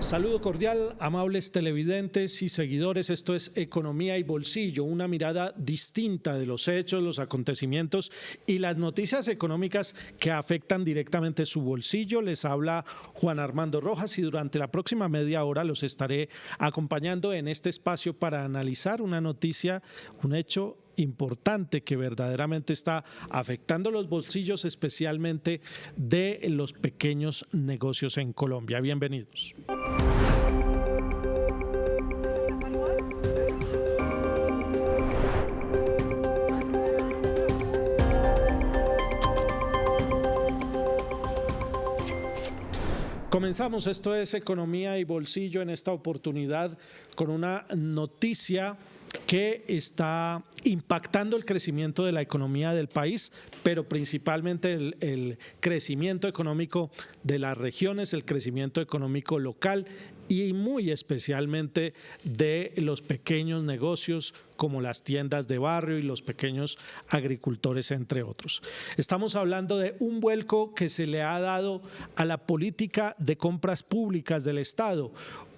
Saludo cordial, amables televidentes y seguidores. Esto es Economía y Bolsillo, una mirada distinta de los hechos, los acontecimientos y las noticias económicas que afectan directamente su bolsillo. Les habla Juan Armando Rojas y durante la próxima media hora los estaré acompañando en este espacio para analizar una noticia, un hecho importante que verdaderamente está afectando los bolsillos, especialmente de los pequeños negocios en Colombia. Bienvenidos. Comenzamos, esto es Economía y Bolsillo, en esta oportunidad con una noticia que está impactando el crecimiento de la economía del país, pero principalmente el crecimiento económico de las regiones, el crecimiento económico local y muy especialmente de los pequeños negocios como las tiendas de barrio y los pequeños agricultores, entre otros. Estamos hablando de un vuelco que se le ha dado a la política de compras públicas del Estado,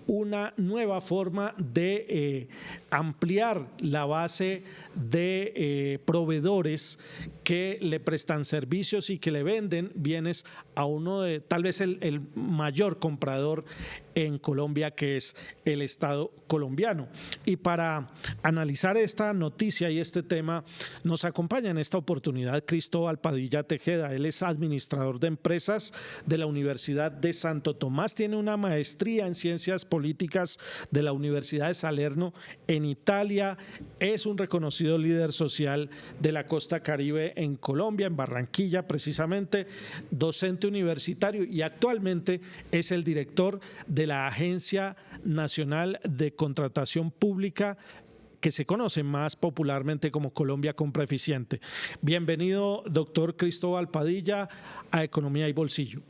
una nueva forma de ampliar la base de proveedores que le prestan servicios y que le venden bienes a uno de tal vez el mayor comprador en Colombia, que es el Estado colombiano. Y para analizar esta noticia y este tema nos acompaña en esta oportunidad Cristóbal Padilla Tejeda. Él es administrador de empresas de la Universidad de Santo Tomás, tiene una maestría en ciencias políticas de la Universidad de Salerno en Italia, es un reconocido líder social de la costa Caribe en Colombia, en Barranquilla precisamente, docente universitario y actualmente es el director de la Agencia Nacional de Contratación Pública, que se conoce más popularmente como Colombia Compra Eficiente. Bienvenido, doctor Cristóbal Padilla, a Economía y Bolsillo.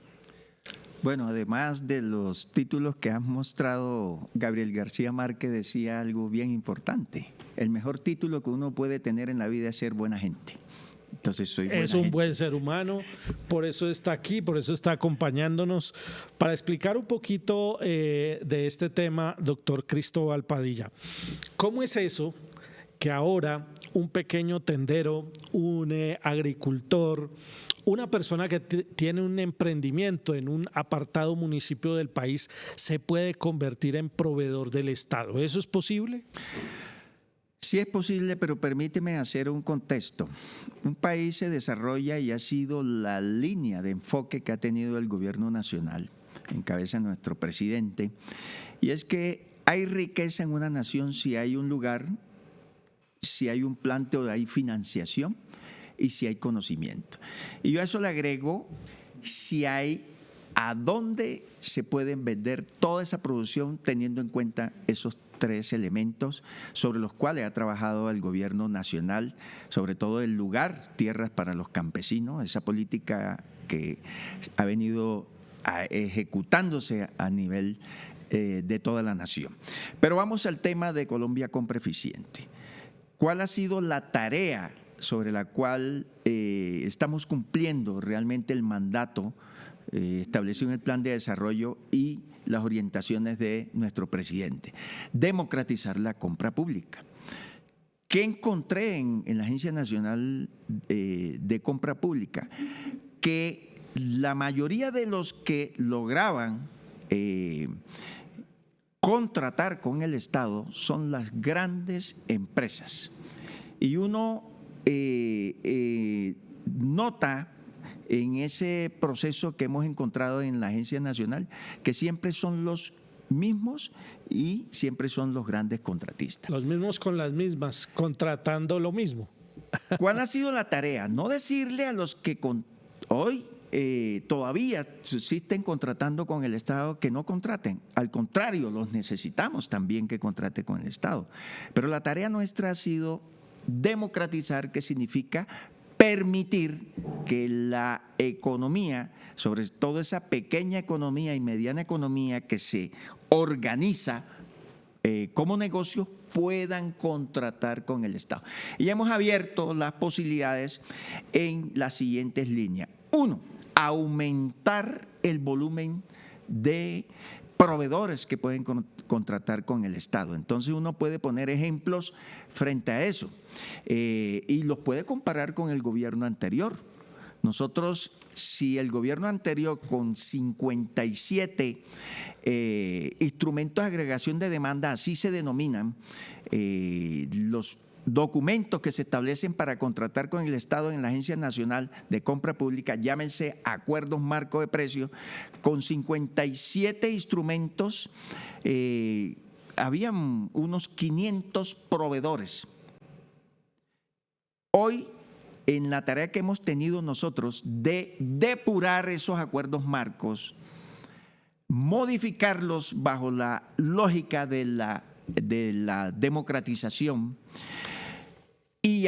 Bueno, además de los títulos que has mostrado, Gabriel García Márquez decía algo bien importante. El mejor título que uno puede tener en la vida es ser buena gente. Entonces soy buena gente. Es un buen ser humano, por eso está aquí, por eso está acompañándonos. Para explicar un poquito de este tema, doctor Cristóbal Padilla, ¿cómo es eso que ahora un pequeño tendero, un agricultor, una persona que tiene un emprendimiento en un apartado municipio del país se puede convertir en proveedor del Estado? ¿Eso es posible? Sí es posible, pero permíteme hacer un contexto. Un país se desarrolla y ha sido la línea de enfoque que ha tenido el gobierno nacional, en cabeza de nuestro presidente, y es que hay riqueza en una nación si hay un lugar, si hay un planteo, hay financiación y si hay conocimiento. Y yo a eso le agrego si hay a dónde se pueden vender toda esa producción teniendo en cuenta esos tres elementos sobre los cuales ha trabajado el gobierno nacional, sobre todo el lugar, tierras para los campesinos, esa política que ha venido ejecutándose a nivel de toda la nación. Pero vamos al tema de Colombia Compra Eficiente. ¿Cuál ha sido la tarea sobre la cual estamos cumpliendo realmente el mandato establecido en el plan de desarrollo y las orientaciones de nuestro presidente? Democratizar la compra pública. ¿Qué encontré en la Agencia Nacional de Compra Pública? Que la mayoría de los que lograban contratar con el Estado son las grandes empresas. Y uno nota en ese proceso que hemos encontrado en la Agencia Nacional que siempre son los mismos y siempre son los grandes contratistas. Los mismos con las mismas, contratando lo mismo. ¿Cuál ha sido la tarea? No decirle a los que hoy todavía subsisten contratando con el Estado que no contraten. Al contrario, los necesitamos también que contraten con el Estado. Pero la tarea nuestra ha sido democratizar, que significa permitir que la economía, sobre todo esa pequeña economía y mediana economía que se organiza como negocio, puedan contratar con el Estado. Y hemos abierto las posibilidades en las siguientes líneas. 1, aumentar el volumen de proveedores que pueden contratar con el Estado. Entonces uno puede poner ejemplos frente a eso y los puede comparar con el gobierno anterior. Nosotros, si el gobierno anterior con 57 instrumentos de agregación de demanda, así se denominan los documentos que se establecen para contratar con el Estado en la Agencia Nacional de Compra Pública, llámense acuerdos marco de precios, con 57 instrumentos habían unos 500 proveedores. Hoy, en la tarea que hemos tenido nosotros de depurar esos acuerdos marcos, modificarlos bajo la lógica de la democratización y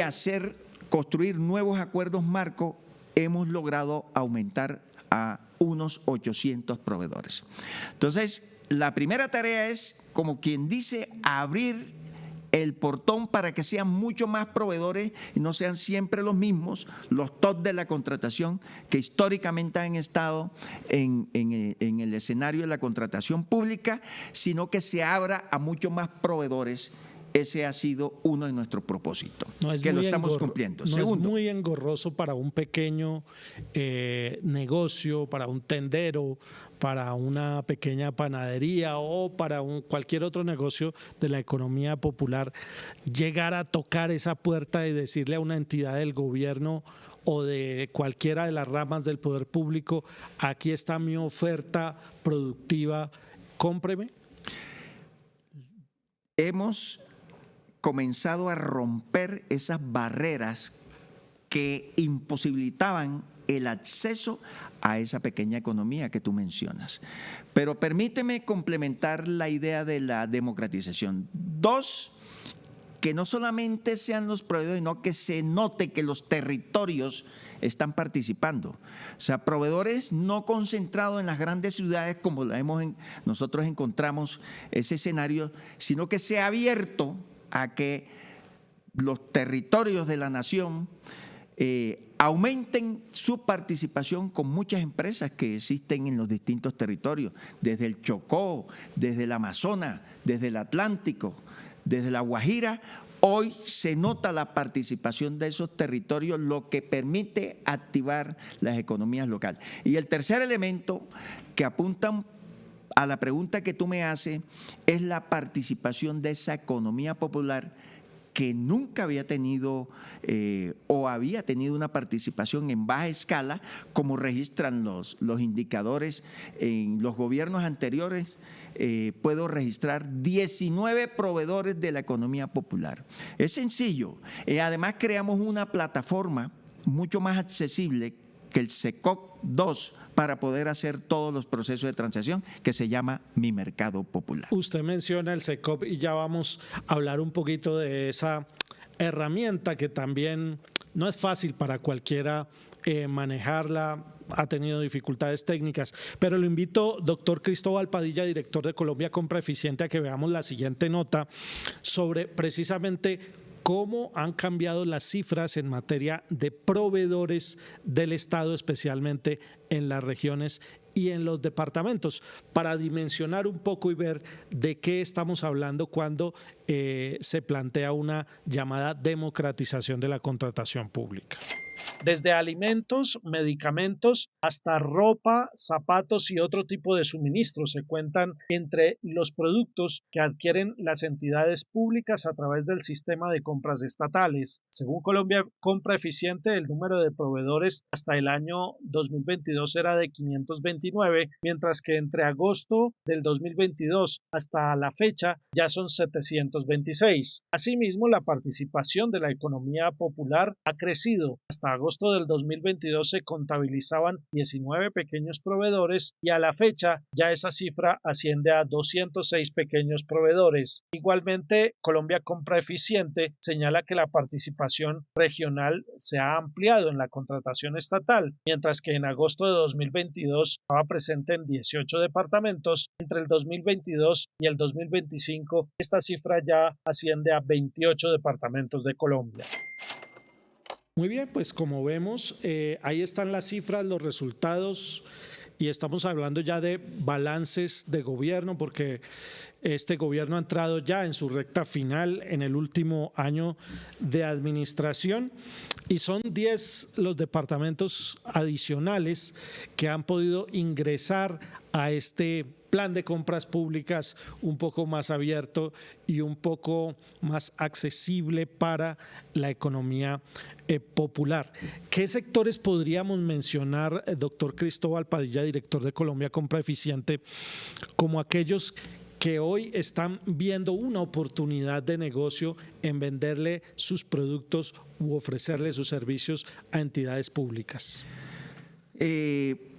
construir nuevos acuerdos marcos, hemos logrado aumentar a unos 800 proveedores. Entonces, la primera tarea es, como quien dice, abrir el portón para que sean mucho más proveedores y no sean siempre los mismos, los top de la contratación que históricamente han estado en el escenario de la contratación pública, sino que se abra a muchos más proveedores. Ese ha sido uno de nuestros propósitos, que lo estamos cumpliendo. Segundo, es muy engorroso para un pequeño negocio, para un tendero, para una pequeña panadería o para cualquier otro negocio de la economía popular, llegar a tocar esa puerta y decirle a una entidad del gobierno o de cualquiera de las ramas del poder público: aquí está mi oferta productiva, cómpreme. Hemos comenzado a romper esas barreras que imposibilitaban el acceso a esa pequeña economía que tú mencionas. Pero permíteme complementar la idea de la democratización. Dos, que no solamente sean los proveedores, sino que se note que los territorios están participando. O sea, proveedores no concentrados en las grandes ciudades como nosotros encontramos ese escenario, sino que sea abierto a que los territorios de la nación aumenten su participación con muchas empresas que existen en los distintos territorios, desde el Chocó, desde el Amazonas, desde el Atlántico, desde la Guajira. Hoy se nota la participación de esos territorios, lo que permite activar las economías locales. Y el tercer elemento que apunta a la pregunta que tú me haces es la participación de esa economía popular que nunca había tenido o había tenido una participación en baja escala, como registran los indicadores en los gobiernos anteriores. Puedo registrar 19 proveedores de la economía popular. Es sencillo. Además, creamos una plataforma mucho más accesible que el SECOC 2 para poder hacer todos los procesos de transacción, que se llama Mi Mercado Popular. Usted menciona el SECOP y ya vamos a hablar un poquito de esa herramienta que también no es fácil para cualquiera manejarla, ha tenido dificultades técnicas, pero lo invito, doctor Cristóbal Padilla, director de Colombia Compra Eficiente, a que veamos la siguiente nota sobre precisamente cómo han cambiado las cifras en materia de proveedores del Estado, especialmente en las regiones y en los departamentos, para dimensionar un poco y ver de qué estamos hablando cuando se plantea una llamada democratización de la contratación pública. Desde alimentos, medicamentos, hasta ropa, zapatos y otro tipo de suministros se cuentan entre los productos que adquieren las entidades públicas a través del sistema de compras estatales. Según Colombia Compra Eficiente, el número de proveedores hasta el año 2022 era de 529, mientras que entre agosto del 2022 hasta la fecha ya son 726. Asimismo, la participación de la economía popular ha crecido. Hasta agosto del 2022 se contabilizaban 19 pequeños proveedores y a la fecha ya esa cifra asciende a 206 pequeños proveedores. Igualmente, Colombia Compra Eficiente señala que la participación regional se ha ampliado en la contratación estatal, mientras que en agosto de 2022 estaba presente en 18 departamentos. Entre el 2022 y el 2025 esta cifra ya asciende a 28 departamentos de Colombia. Muy bien, pues como vemos, ahí están las cifras, los resultados y estamos hablando ya de balances de gobierno, porque este gobierno ha entrado ya en su recta final, en el último año de administración, y son 10 los departamentos adicionales que han podido ingresar a este plan de compras públicas un poco más abierto y un poco más accesible para la economía popular. ¿Qué sectores podríamos mencionar, doctor Cristóbal Padilla, director de Colombia Compra Eficiente, como aquellos que hoy están viendo una oportunidad de negocio en venderle sus productos u ofrecerle sus servicios a entidades públicas?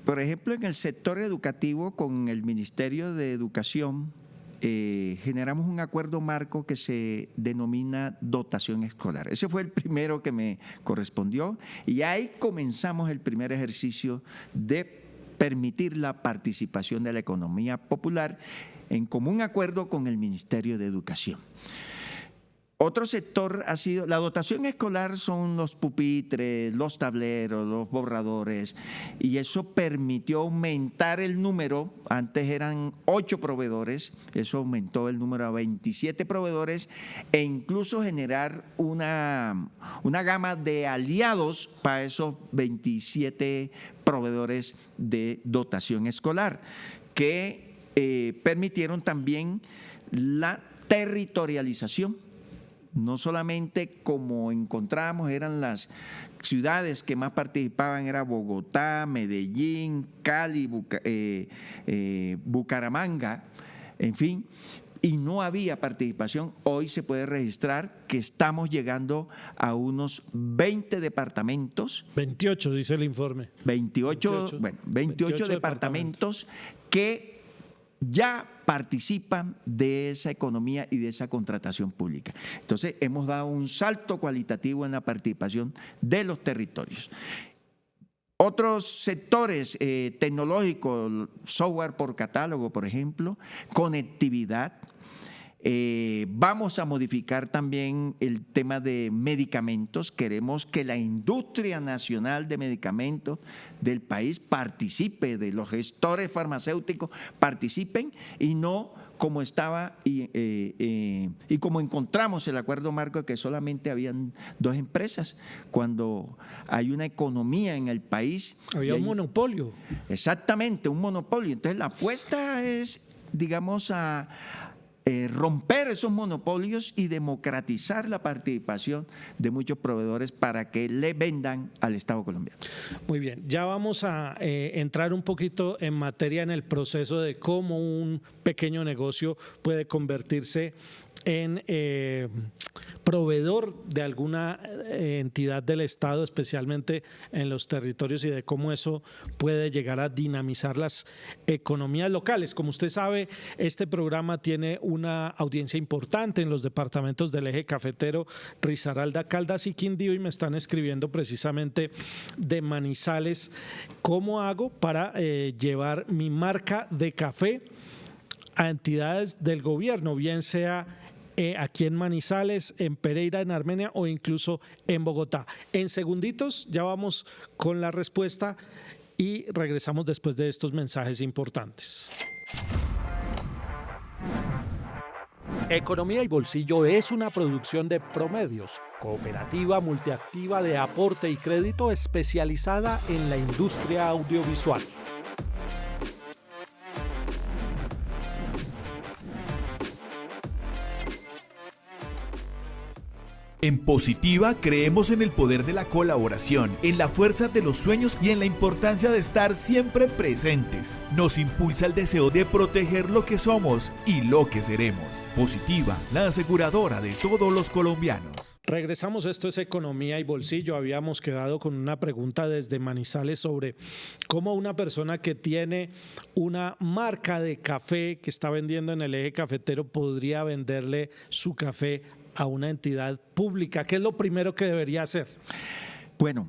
Por ejemplo, en el sector educativo, con el Ministerio de Educación, generamos un acuerdo marco que se denomina dotación escolar. Ese fue el primero que me correspondió y ahí comenzamos el primer ejercicio de permitir la participación de la economía popular en común acuerdo con el Ministerio de Educación. Otro sector ha sido, la dotación escolar son los pupitres, los tableros, los borradores, y eso permitió aumentar el número. Antes eran 8 proveedores, eso aumentó el número a 27 proveedores e incluso generar una gama de aliados para esos 27 proveedores de dotación escolar, que permitieron también la territorialización. No solamente como encontramos eran las ciudades que más participaban, era Bogotá, Medellín, Cali, Bucaramanga, en fin, y no había participación. Hoy se puede registrar que estamos llegando a unos 20 departamentos. 28, dice el informe. 28 departamentos que ya participan de esa economía y de esa contratación pública. Entonces, hemos dado un salto cualitativo en la participación de los territorios. Otros sectores tecnológicos, software por catálogo, por ejemplo, conectividad. Vamos a modificar también el tema de medicamentos. Queremos que la industria nacional de medicamentos del país participe, de los gestores farmacéuticos participen y no como estaba y como encontramos el acuerdo marco, que solamente habían 2 empresas, cuando hay una economía en el país. Había un monopolio. Exactamente, un monopolio. Entonces la apuesta es, digamos, a romper esos monopolios y democratizar la participación de muchos proveedores para que le vendan al Estado colombiano. Muy bien, ya vamos a entrar un poquito en materia en el proceso de cómo un pequeño negocio puede convertirse en proveedor de alguna entidad del Estado, especialmente en los territorios, y de cómo eso puede llegar a dinamizar las economías locales. Como usted sabe, este programa tiene una audiencia importante en los departamentos del eje cafetero, Risaralda, Caldas y Quindío, y me están escribiendo precisamente de Manizales. ¿Cómo hago para llevar mi marca de café a entidades del gobierno, bien sea aquí en Manizales, en Pereira, en Armenia o incluso en Bogotá? En segunditos ya vamos con la respuesta y regresamos después de estos mensajes importantes. Economía y Bolsillo es una producción de Promedios, cooperativa multiactiva de aporte y crédito especializada en la industria audiovisual. En Positiva creemos en el poder de la colaboración, en la fuerza de los sueños y en la importancia de estar siempre presentes. Nos impulsa el deseo de proteger lo que somos y lo que seremos. Positiva, la aseguradora de todos los colombianos. Regresamos, esto es Economía y Bolsillo. Habíamos quedado con una pregunta desde Manizales sobre cómo una persona que tiene una marca de café que está vendiendo en el eje cafetero podría venderle su café a una entidad pública. ¿Qué es lo primero que debería hacer? Bueno,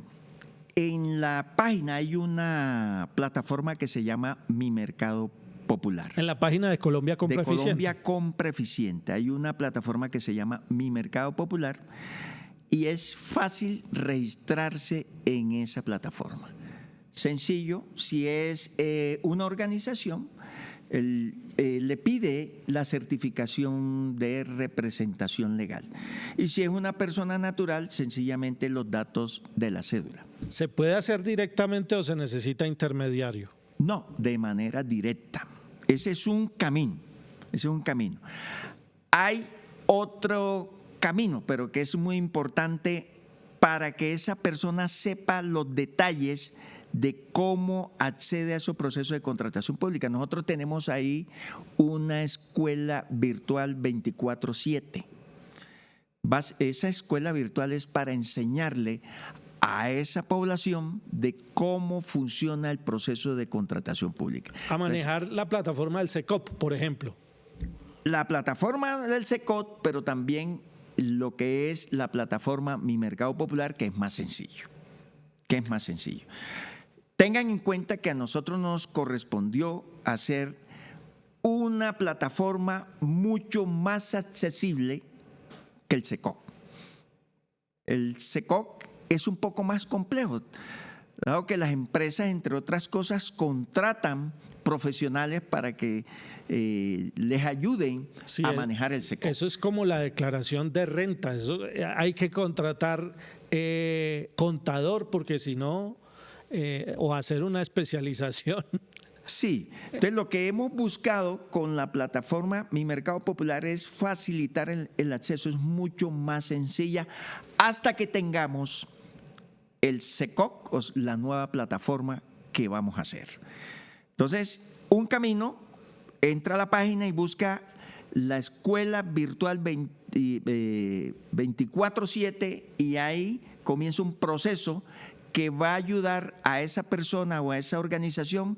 en la página hay una plataforma que se llama Mi Mercado Popular. En la página de Colombia Compra Eficiente. Colombia Compra Eficiente. Hay una plataforma que se llama Mi Mercado Popular y es fácil registrarse en esa plataforma. sencillo. Si es una organización, le pide la certificación de representación legal. Y si es una persona natural, sencillamente los datos de la cédula. ¿Se puede hacer directamente o se necesita intermediario? No, de manera directa. Ese es un camino. Ese es un camino. Hay otro camino, pero que es muy importante para que esa persona sepa los detalles de cómo accede a esos procesos de contratación pública. Nosotros tenemos ahí una escuela virtual 24/7. Esa escuela virtual es para enseñarle a esa población de cómo funciona el proceso de contratación pública. A manejar la plataforma del SECOP, por ejemplo. La plataforma del SECOP, pero también lo que es la plataforma Mi Mercado Popular, que es más sencillo. Tengan en cuenta que a nosotros nos correspondió hacer una plataforma mucho más accesible que el SECOP. El SECOP es un poco más complejo, dado que las empresas, entre otras cosas, contratan profesionales para que les ayuden a manejar el SECOP. Eso es como la declaración de renta. Eso, hay que contratar contador, porque si no, o hacer una especialización. Sí, entonces lo que hemos buscado con la plataforma Mi Mercado Popular es facilitar el acceso, es mucho más sencilla hasta que tengamos el SECOP, o la nueva plataforma que vamos a hacer. Entonces, un camino, entra a la página y busca la escuela virtual 24/7 y ahí comienza un proceso que va a ayudar a esa persona o a esa organización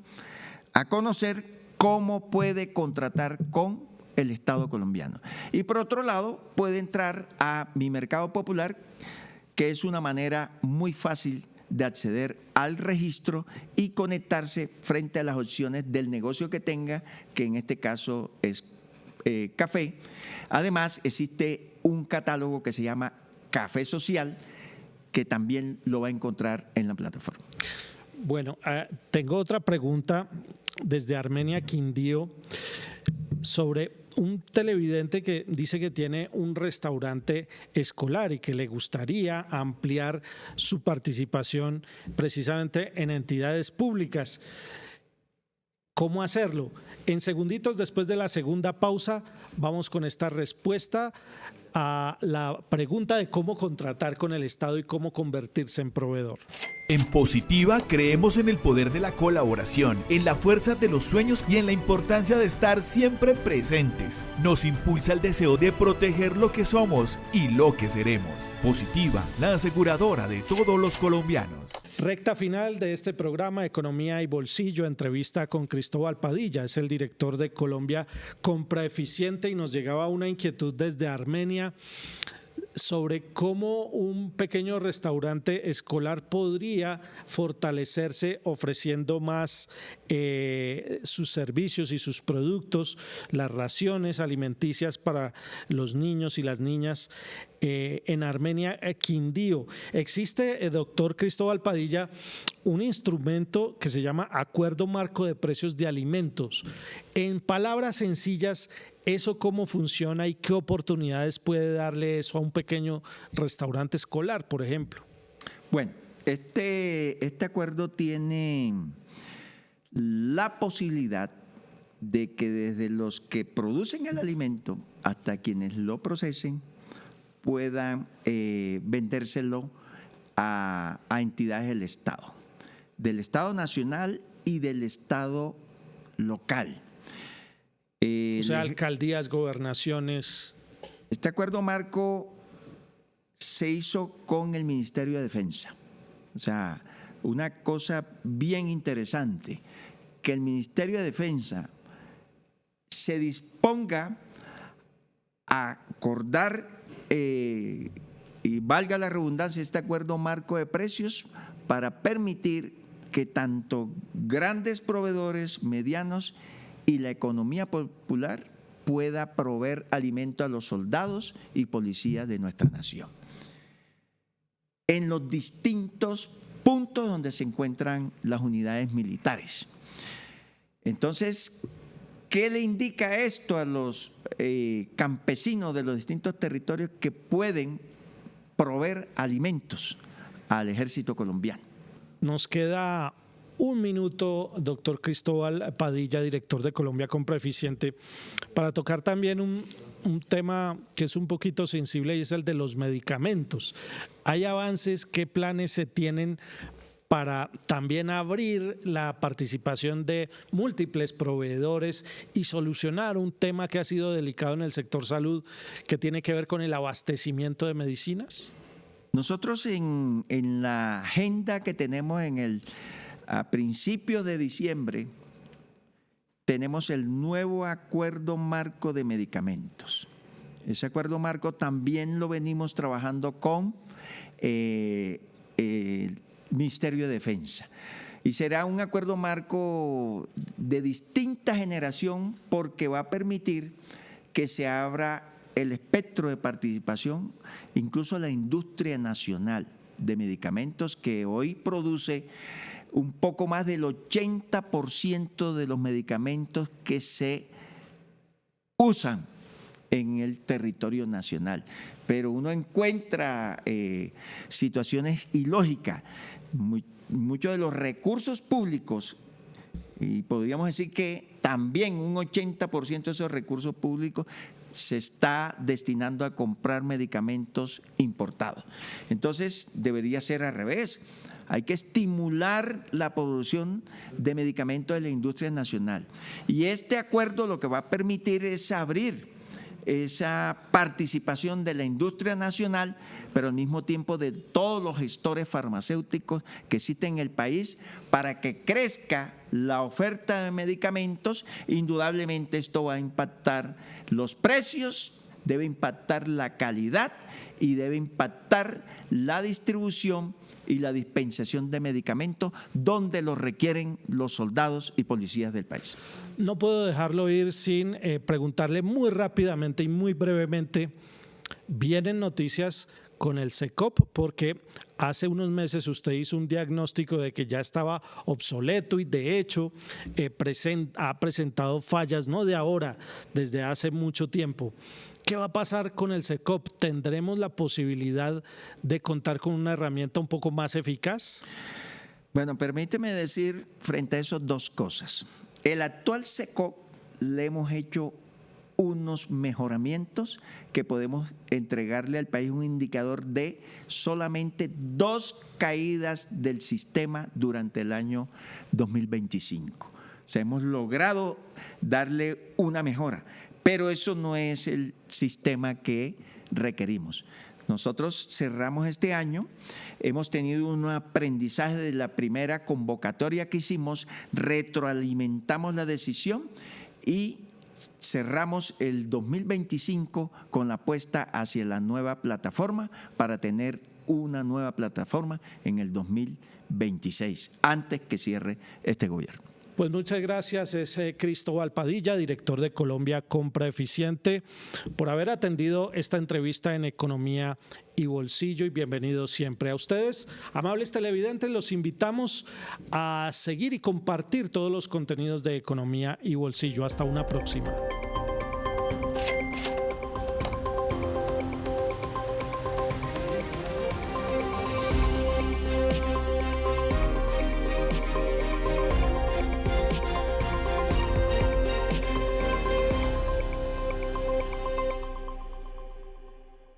a conocer cómo puede contratar con el Estado colombiano. Y por otro lado, puede entrar a Mi Mercado Popular, que es una manera muy fácil de acceder al registro y conectarse frente a las opciones del negocio que tenga, que en este caso es café. Además, existe un catálogo que se llama Café Social, que también lo va a encontrar en la plataforma. Bueno, tengo otra pregunta desde Armenia, Quindío, sobre un televidente que dice que tiene un restaurante escolar y que le gustaría ampliar su participación precisamente en entidades públicas. ¿Cómo hacerlo? En segunditos, después de la segunda pausa, vamos con esta respuesta a la pregunta de cómo contratar con el Estado y cómo convertirse en proveedor. En Positiva creemos en el poder de la colaboración, en la fuerza de los sueños y en la importancia de estar siempre presentes. Nos impulsa el deseo de proteger lo que somos y lo que seremos. Positiva, la aseguradora de todos los colombianos. Recta final de este programa Economía y Bolsillo, entrevista con Cristóbal Padilla, es el director de Colombia Compra Eficiente, y nos llegaba una inquietud desde Armenia sobre cómo un pequeño restaurante escolar podría fortalecerse ofreciendo más sus servicios y sus productos, las raciones alimenticias para los niños y las niñas en Armenia, Quindío. Existe, doctor Cristóbal Padilla, un instrumento que se llama Acuerdo Marco de Precios de Alimentos. En palabras sencillas, ¿eso cómo funciona y qué oportunidades puede darle eso a un pequeño restaurante escolar, por ejemplo? Bueno, este acuerdo tiene la posibilidad de que desde los que producen el alimento hasta quienes lo procesen puedan vendérselo a entidades del Estado nacional y del Estado local. O sea, alcaldías, gobernaciones. Este acuerdo marco se hizo con el Ministerio de Defensa. O sea, una cosa bien interesante, que el Ministerio de Defensa se disponga a acordar, y valga la redundancia, este acuerdo marco de precios para permitir que tanto grandes proveedores, medianos y la economía popular pueda proveer alimento a los soldados y policías de nuestra nación. En los distintos puntos donde se encuentran las unidades militares. Entonces, ¿qué le indica esto a los campesinos de los distintos territorios que pueden proveer alimentos al ejército colombiano? Nos queda un minuto, doctor Cristóbal Padilla, director de Colombia Compra Eficiente, para tocar también un tema que es un poquito sensible y es el de los medicamentos. ¿Hay avances? ¿Qué planes se tienen para también abrir la participación de múltiples proveedores y solucionar un tema que ha sido delicado en el sector salud, que tiene que ver con el abastecimiento de medicinas? Nosotros en la agenda que tenemos a principios de diciembre, tenemos el nuevo acuerdo marco de medicamentos. Ese acuerdo marco también lo venimos trabajando con el Ministerio de Defensa. Y será un acuerdo marco de distinta generación porque va a permitir que se abra el espectro de participación, incluso la industria nacional de medicamentos que hoy produce un poco más del 80% de los medicamentos que se usan en el territorio nacional. Pero uno encuentra situaciones ilógicas. Muchos de los recursos públicos, y podríamos decir que también un 80% de esos recursos públicos se está destinando a comprar medicamentos importados. Entonces, debería ser al revés. Hay que estimular la producción de medicamentos de la industria nacional. Y este acuerdo lo que va a permitir es abrir esa participación de la industria nacional, pero al mismo tiempo de todos los gestores farmacéuticos que existen en el país para que crezca la oferta de medicamentos. Indudablemente esto va a impactar los precios, debe impactar la calidad y debe impactar la distribución y la dispensación de medicamentos donde los requieren los soldados y policías del país. No puedo dejarlo ir sin preguntarle muy rápidamente y muy brevemente, ¿vienen noticias con el SECOP? Porque hace unos meses usted hizo un diagnóstico de que ya estaba obsoleto y de hecho ha presentado fallas, no de ahora, desde hace mucho tiempo. ¿Qué va a pasar con el SECOP? ¿Tendremos la posibilidad de contar con una herramienta un poco más eficaz? Bueno, permíteme decir frente a eso dos cosas. El actual SECOP le hemos hecho unos mejoramientos que podemos entregarle al país un indicador de solamente 2 caídas del sistema durante el año 2025. O sea, hemos logrado darle una mejora, pero eso no es el sistema que requerimos. Nosotros cerramos este año, hemos tenido un aprendizaje de la primera convocatoria que hicimos, retroalimentamos la decisión y cerramos el 2025 con la apuesta hacia la nueva plataforma para tener una nueva plataforma en el 2026, antes que cierre este gobierno. Pues muchas gracias, es Cristóbal Padilla, director de Colombia Compra Eficiente, por haber atendido esta entrevista en Economía y Bolsillo, y bienvenidos siempre a ustedes. Amables televidentes, los invitamos a seguir y compartir todos los contenidos de Economía y Bolsillo. Hasta una próxima.